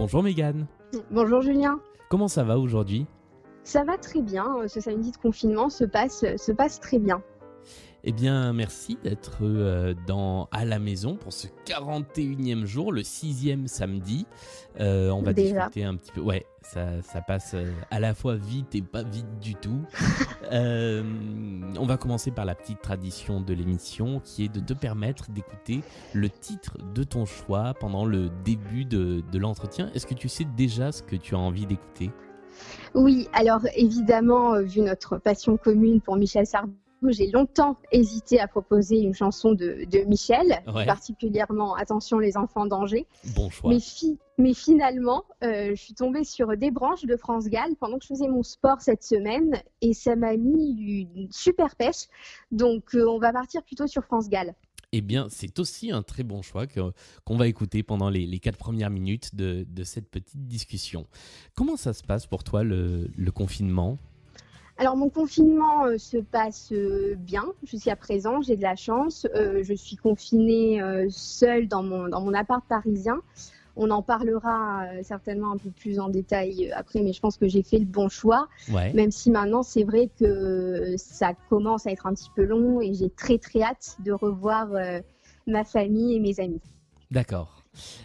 Bonjour Mégane. Bonjour Julien. Comment ça va aujourd'hui ? Ça va très bien, ce samedi de confinement se passe très bien. Eh bien, merci d'être à la maison pour ce 41e jour, le 6e samedi. On va discuter un petit peu. Ouais, ça passe à la fois vite et pas vite du tout. On va commencer par la petite tradition de l'émission qui est de te permettre d'écouter le titre de ton choix pendant le début de l'entretien. Est-ce que tu sais déjà ce que tu as envie d'écouter ? Oui, alors évidemment, vu notre passion commune pour Michel Sardou, j'ai longtemps hésité à proposer une chanson de Michel, particulièrement Attention les enfants en danger. Bon choix. Mais finalement, je suis tombée sur des branches de France Gall pendant que je faisais mon sport cette semaine et ça m'a mis une super pêche. Donc on va partir plutôt sur France Gall. Eh bien, c'est aussi un très bon choix qu'on va écouter pendant les 4 premières minutes de cette petite discussion. Comment ça se passe pour toi le confinement ? Alors mon confinement se passe bien jusqu'à présent, j'ai de la chance. Je suis confinée seule dans mon appart parisien. On en parlera certainement un peu plus en détail après, mais je pense que j'ai fait le bon choix. Ouais. Même si maintenant c'est vrai que ça commence à être un petit peu long et j'ai très très hâte de revoir ma famille et mes amis. D'accord.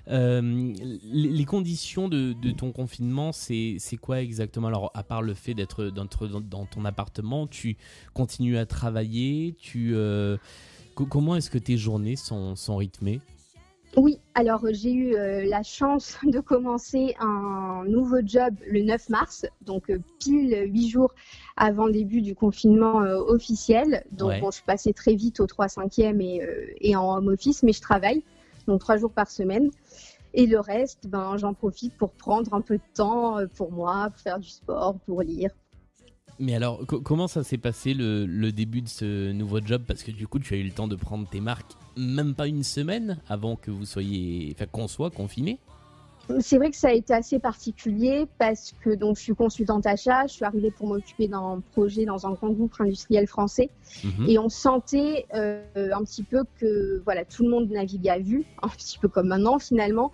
Les conditions de ton confinement, c'est quoi exactement ? Alors, à part le fait d'être dans ton appartement, tu continues à travailler, comment est-ce que tes journées sont rythmées ? Oui, alors j'ai eu la chance de commencer un nouveau job le 9 mars, donc pile 8 jours avant le début du confinement officiel. Donc ouais. Bon, je suis passée très vite au 3/5e et en home office, mais je travaille. Donc 3 jours par semaine. Et le reste, j'en profite pour prendre un peu de temps pour moi, pour faire du sport, pour lire. Mais alors, comment ça s'est passé le début de ce nouveau job ? Parce que du coup, tu as eu le temps de prendre tes marques même pas une semaine avant que qu'on soit confinés. C'est vrai que ça a été assez particulier parce que donc, je suis consultante achat, je suis arrivée pour m'occuper d'un projet dans un grand groupe industriel français et on sentait un petit peu que voilà, tout le monde naviguait à vue, un petit peu comme maintenant finalement,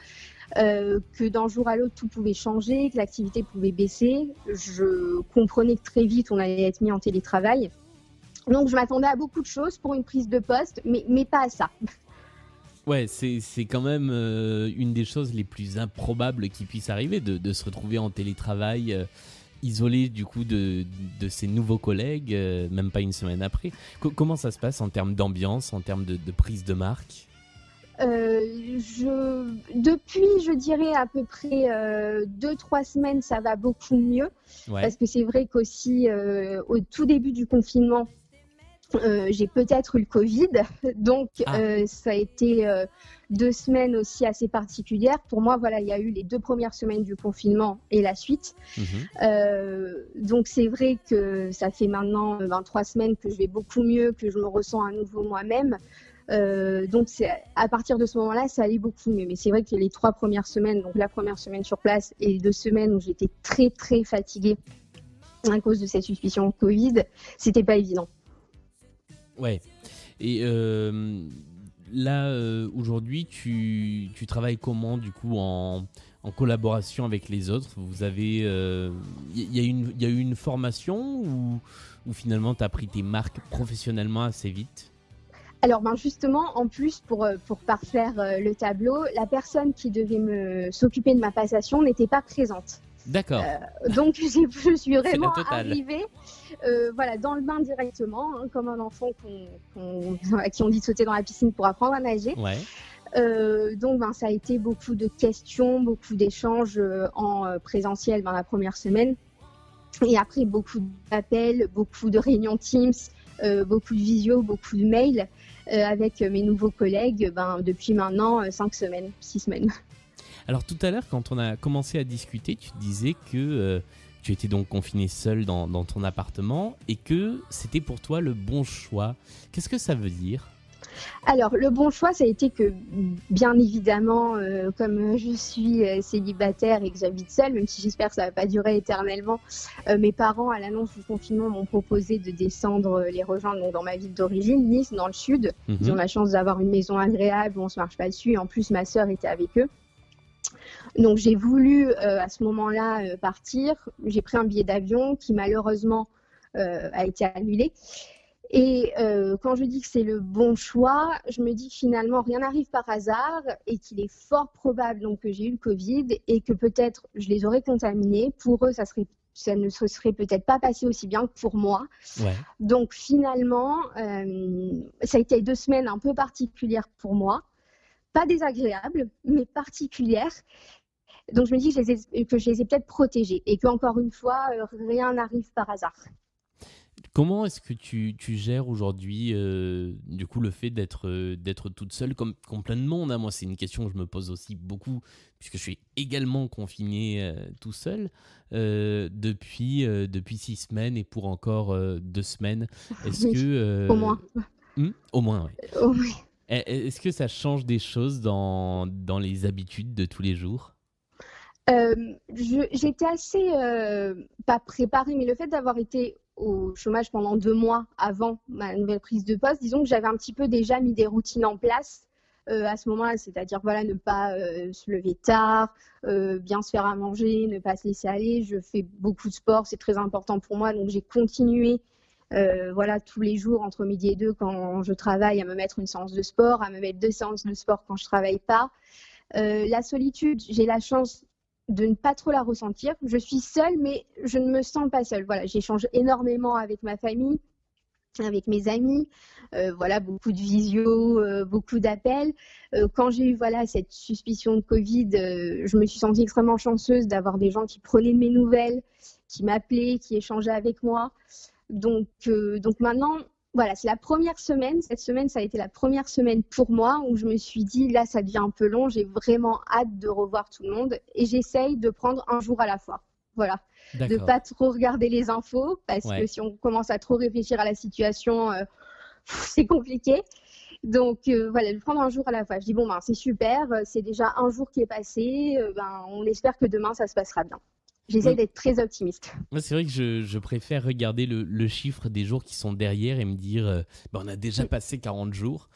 que d'un jour à l'autre tout pouvait changer, que l'activité pouvait baisser. Je comprenais que très vite on allait être mis en télétravail. Donc je m'attendais à beaucoup de choses pour une prise de poste, mais pas à ça. Ouais, c'est quand même une des choses les plus improbables qui puissent arriver, de se retrouver en télétravail, isolé du coup de ses nouveaux collègues, même pas une semaine après. Comment ça se passe en termes d'ambiance, en termes de prise de marque ? Depuis, je dirais à peu près 2-3 semaines, ça va beaucoup mieux. Ouais. Parce que c'est vrai qu'aussi, au tout début du confinement, j'ai peut-être eu le Covid, donc ça a été 2 semaines aussi assez particulières. Pour moi, voilà, il y a eu les 2 premières semaines du confinement et la suite. Donc c'est vrai que ça fait maintenant 23 semaines que je vais beaucoup mieux, que je me ressens à nouveau moi-même. Donc à partir de ce moment-là, ça allait beaucoup mieux. Mais c'est vrai que les 3 premières semaines, donc la première semaine sur place et les 2 semaines où j'étais très très fatiguée à cause de cette suspicion Covid, c'était pas évident. Ouais. Et là, aujourd'hui, tu travailles comment, du coup, en collaboration avec les autres ? Vous avez... Il y a eu une formation ou finalement, tu as pris tes marques professionnellement assez vite ? Alors justement, en plus, pour parfaire le tableau, la personne qui devait s'occuper de ma passation n'était pas présente. D'accord. Donc je suis vraiment arrivée dans le bain directement, comme un enfant à qui on dit de sauter dans la piscine pour apprendre à nager. Ouais. Donc ça a été beaucoup de questions, beaucoup d'échanges en présentiel la première semaine. Et après beaucoup d'appels, beaucoup de réunions Teams, beaucoup de visio, beaucoup de mails avec mes nouveaux collègues depuis maintenant 6 semaines. Alors tout à l'heure, quand on a commencé à discuter, tu disais que tu étais donc confinée seule dans ton appartement et que c'était pour toi le bon choix. Qu'est-ce que ça veut dire ? Alors, le bon choix, ça a été que, bien évidemment, comme je suis célibataire et que j'habite seule, même si j'espère que ça ne va pas durer éternellement, mes parents, à l'annonce du confinement, m'ont proposé de descendre les rejoindre dans ma ville d'origine, Nice, dans le sud. Ils ont la chance d'avoir une maison agréable où on ne se marche pas dessus. Et en plus, ma sœur était avec eux. Donc j'ai voulu à ce moment-là partir. J'ai pris un billet d'avion qui malheureusement a été annulé. Et quand je dis que c'est le bon choix, je me dis que finalement rien n'arrive par hasard et qu'il est fort probable donc, que j'ai eu le Covid et que peut-être je les aurais contaminés. Pour eux, ça ne se serait peut-être pas passé aussi bien que pour moi. Ouais. Donc finalement, ça a été 2 semaines un peu particulières pour moi. Pas désagréables, mais particulières. Donc je me dis que je les ai peut-être protégés et qu'encore une fois, rien n'arrive par hasard. Comment est-ce que tu gères aujourd'hui du coup le fait d'être toute seule comme plein de monde, hein. Moi, c'est une question que je me pose aussi beaucoup puisque je suis également confiné tout seul depuis 6 semaines et pour encore 2 semaines. Est-ce que au moins. Au moins, oui. Au moins. Est-ce que ça change des choses dans les habitudes de tous les jours? J'étais assez, pas préparée, mais le fait d'avoir été au chômage pendant 2 mois avant ma nouvelle prise de poste, disons que j'avais un petit peu déjà mis des routines en place à ce moment-là, c'est-à-dire voilà, ne pas se lever tard, bien se faire à manger, ne pas se laisser aller. Je fais beaucoup de sport, c'est très important pour moi, donc j'ai continué voilà, tous les jours entre midi et 2 quand je travaille à me mettre une séance de sport, à me mettre 2 séances de sport quand je travaille pas. La solitude, j'ai la chance de ne pas trop la ressentir. Je suis seule, mais je ne me sens pas seule. Voilà, j'échange énormément avec ma famille, avec mes amis, voilà, beaucoup de visio, beaucoup d'appels. Quand j'ai eu voilà, cette suspicion de Covid, je me suis sentie extrêmement chanceuse d'avoir des gens qui prenaient de mes nouvelles, qui m'appelaient, qui échangeaient avec moi. Donc maintenant, voilà, c'est la première semaine. Cette semaine, ça a été la première semaine pour moi où je me suis dit, là, ça devient un peu long. J'ai vraiment hâte de revoir tout le monde et j'essaye de prendre un jour à la fois. Voilà, de ne pas trop regarder les infos parce que si on commence à trop réfléchir à la situation, c'est compliqué. Donc voilà, de prendre un jour à la fois. Je dis, bon, ben, c'est super, c'est déjà un jour qui est passé. On espère que demain, ça se passera bien. J'essaie d'être très optimiste. Moi, c'est vrai que je préfère regarder le chiffre des jours qui sont derrière et me dire on a déjà passé 40 jours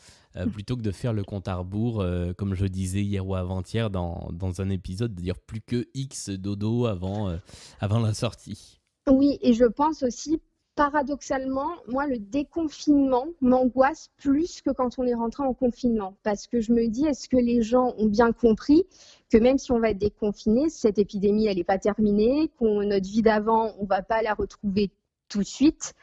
plutôt que de faire le compte à rebours, comme je disais hier ou avant-hier dans un épisode, de dire plus que X dodo avant la sortie. Oui, et je pense aussi, paradoxalement, moi, le déconfinement m'angoisse plus que quand on est rentré en confinement. Parce que je me dis, est-ce que les gens ont bien compris que même si on va être déconfiné, cette épidémie, elle n'est pas terminée, que notre vie d'avant, on ne va pas la retrouver tout de suite,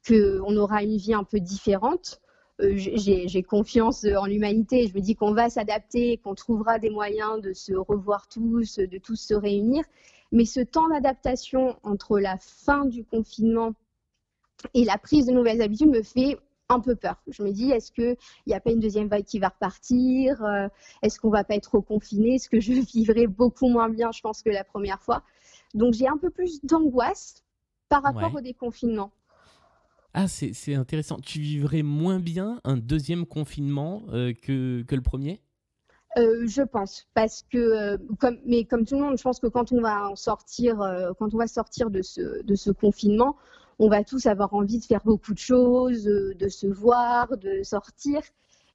qu'on aura une vie un peu différente. J'ai confiance en l'humanité. Je me dis qu'on va s'adapter, qu'on trouvera des moyens de se revoir tous, de tous se réunir. Mais ce temps d'adaptation entre la fin du confinement et la prise de nouvelles habitudes me fait un peu peur. Je me dis, est-ce qu'il n'y a pas une deuxième vague qui va repartir? Est-ce qu'on ne va pas être reconfiné? Est-ce que je vivrai beaucoup moins bien, je pense, que la première fois? Donc, j'ai un peu plus d'angoisse par rapport au déconfinement. Ah, c'est intéressant. Tu vivrais moins bien un deuxième confinement que le premier? Je pense, parce que comme tout le monde, je pense que quand on va sortir de ce confinement, on va tous avoir envie de faire beaucoup de choses, de se voir, de sortir.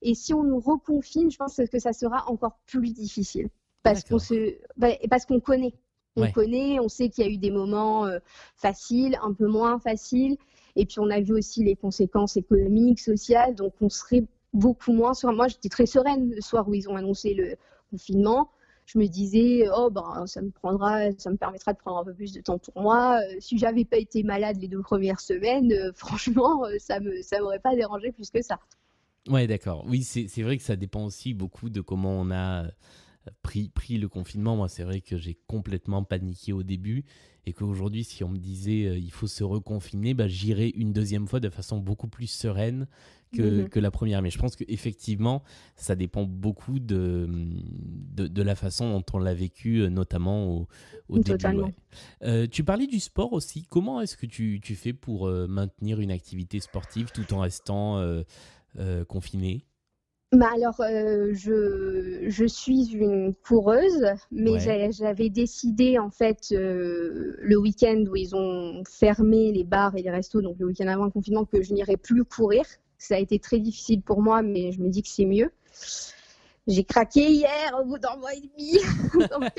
Et si on nous reconfine, je pense que ça sera encore plus difficile, parce qu'on connaît. On connaît, on sait qu'il y a eu des moments faciles, un peu moins faciles. Et puis on a vu aussi les conséquences économiques, sociales, donc on serait beaucoup moins sereine. Moi, j'étais très sereine le soir où ils ont annoncé le confinement. Je me disais, ça me permettra de prendre un peu plus de temps pour moi. Si j'avais pas été malade les 2 premières semaines, franchement, ça m'aurait pas dérangé plus que ça. Ouais, d'accord. Oui, c'est vrai que ça dépend aussi beaucoup de comment on a pris le confinement. Moi, c'est vrai que j'ai complètement paniqué au début et qu'aujourd'hui, si on me disait il faut se reconfiner, j'irais une deuxième fois de façon beaucoup plus sereine que la première. Mais je pense qu'effectivement, ça dépend beaucoup de la façon dont on l'a vécu, notamment au début. Ouais. Tu parlais du sport aussi. Comment est-ce que tu fais pour maintenir une activité sportive tout en restant confiné? Alors, je suis une coureuse, mais j'avais décidé en fait le week-end où ils ont fermé les bars et les restos, donc le week-end avant le confinement, que je n'irais plus courir. Ça a été très difficile pour moi, mais je me dis que c'est mieux. J'ai craqué hier au bout d'un mois et demi. Donc,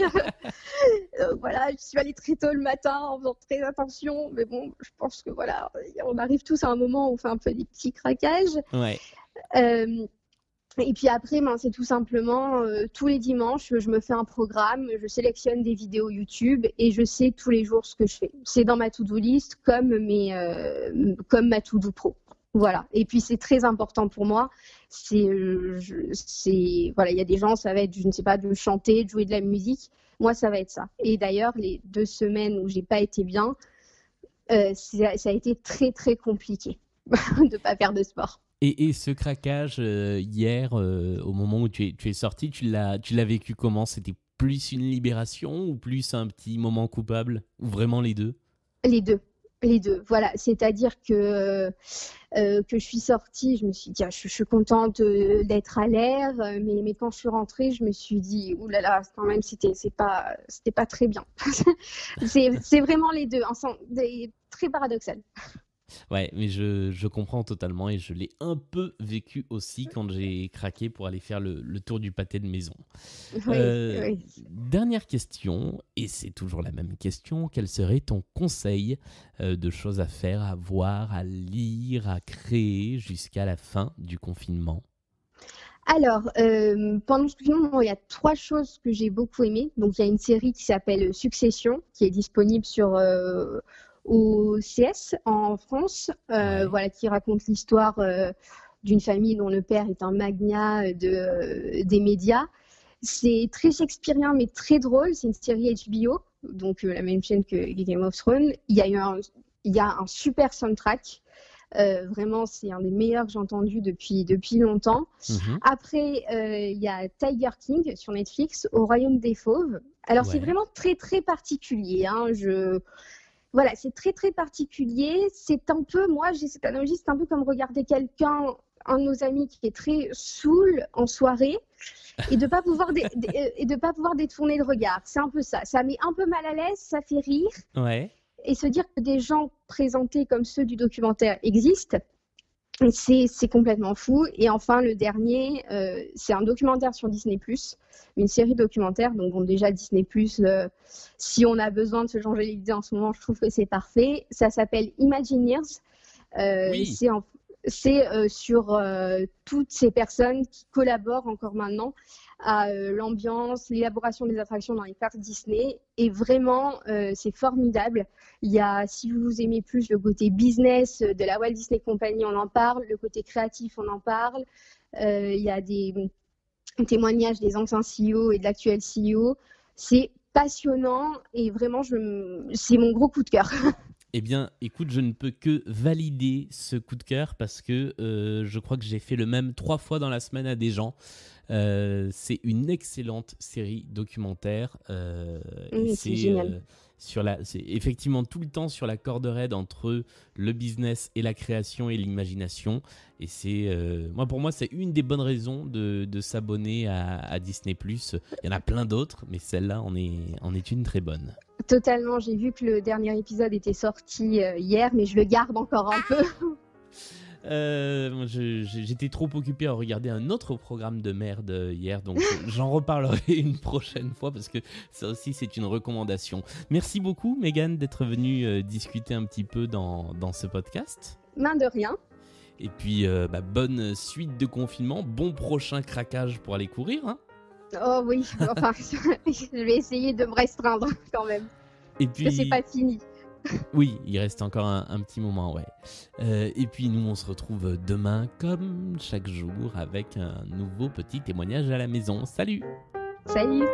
voilà, je suis allée très tôt le matin en faisant très attention. Mais bon, je pense que voilà, on arrive tous à un moment où on fait un peu des petits craquages. Ouais. Et puis après, c'est tout simplement tous les dimanches, je me fais un programme, je sélectionne des vidéos YouTube et je sais tous les jours ce que je fais. C'est dans ma to-do list comme ma to-do pro. Voilà. Et puis c'est très important pour moi. Voilà, il y a des gens, ça va être, je ne sais pas, de chanter, de jouer de la musique. Moi, ça va être ça. Et d'ailleurs, les 2 semaines où j'ai pas été bien, ça a été très très compliqué de pas faire de sport. Et ce craquage hier, au moment où tu es sorti, tu l'as vécu comment? C'était plus une libération ou plus un petit moment coupable? Ou vraiment les deux? Les deux, voilà. C'est-à-dire que je suis sortie, je me suis dit, je suis contente d'être à l'air, mais quand je suis rentrée, je me suis dit, oulala, quand même, c'était pas très bien. c'est vraiment les deux, très paradoxal. Ouais, mais je comprends totalement et je l'ai un peu vécu aussi quand j'ai craqué pour aller faire le tour du pâté de maison. Oui. Dernière question, et c'est toujours la même question, quel serait ton conseil de choses à faire, à voir, à lire, à créer jusqu'à la fin du confinement? Alors, pendant ce confinement, il y a 3 choses que j'ai beaucoup aimées. Donc, il y a une série qui s'appelle Succession, qui est disponible sur OCS en France, voilà, qui raconte l'histoire d'une famille dont le père est un magnat des médias. C'est très shakespearien, mais très drôle. C'est une série HBO, donc la même chaîne que Game of Thrones. Il y a un super soundtrack. Vraiment, c'est un des meilleurs que j'ai entendu depuis longtemps. Après, il y a Tiger King sur Netflix, Au Royaume des Fauves. Alors, c'est vraiment très, très particulier. Voilà, c'est très, très particulier. C'est un peu, moi, j'ai cette analogie, c'est un peu comme regarder un de nos amis qui est très saoul en soirée et de pas pouvoir détourner le regard. C'est un peu ça. Ça met un peu mal à l'aise, ça fait rire. Ouais. Et se dire que des gens présentés comme ceux du documentaire existent, c'est complètement fou. Et enfin, le dernier, c'est un documentaire sur Disney+, une série documentaire. Donc bon, déjà, Disney+, si on a besoin de se changer les idées en ce moment, je trouve que c'est parfait. Ça s'appelle Imagineers. Oui. C'est sur toutes ces personnes qui collaborent encore maintenant à l'ambiance, l'élaboration des attractions dans les parcs Disney. Et vraiment, c'est formidable. Il y a, si vous aimez plus le côté business de la Walt Disney Company, on en parle. Le côté créatif, on en parle. Il y a des témoignages des anciens CEO et de l'actuel CEO. C'est passionnant et vraiment, c'est mon gros coup de cœur. Eh bien, écoute, je ne peux que valider ce coup de cœur parce que je crois que j'ai fait le même 3 fois dans la semaine à des gens. C'est une excellente série documentaire. Oui, c'est génial. C'est effectivement tout le temps sur la corde raide entre le business et la création et l'imagination. Et pour moi, c'est une des bonnes raisons de s'abonner à Disney+. Il y en a plein d'autres, mais celle-là en est une très bonne. Totalement, j'ai vu que le dernier épisode était sorti hier, mais je le garde encore un peu. J'étais trop occupé à regarder un autre programme de merde hier, donc j'en reparlerai une prochaine fois parce que ça aussi c'est une recommandation. Merci beaucoup Mégane d'être venue discuter un petit peu dans ce podcast. Main de rien. Et puis bonne suite de confinement, bon prochain craquage pour aller courir. Hein. Oh oui, enfin je vais essayer de me restreindre quand même. Et puis parce que c'est pas fini. Oui, il reste encore un petit moment, ouais. Et puis nous, on se retrouve demain, comme chaque jour, avec un nouveau petit témoignage à la maison. Salut! Salut!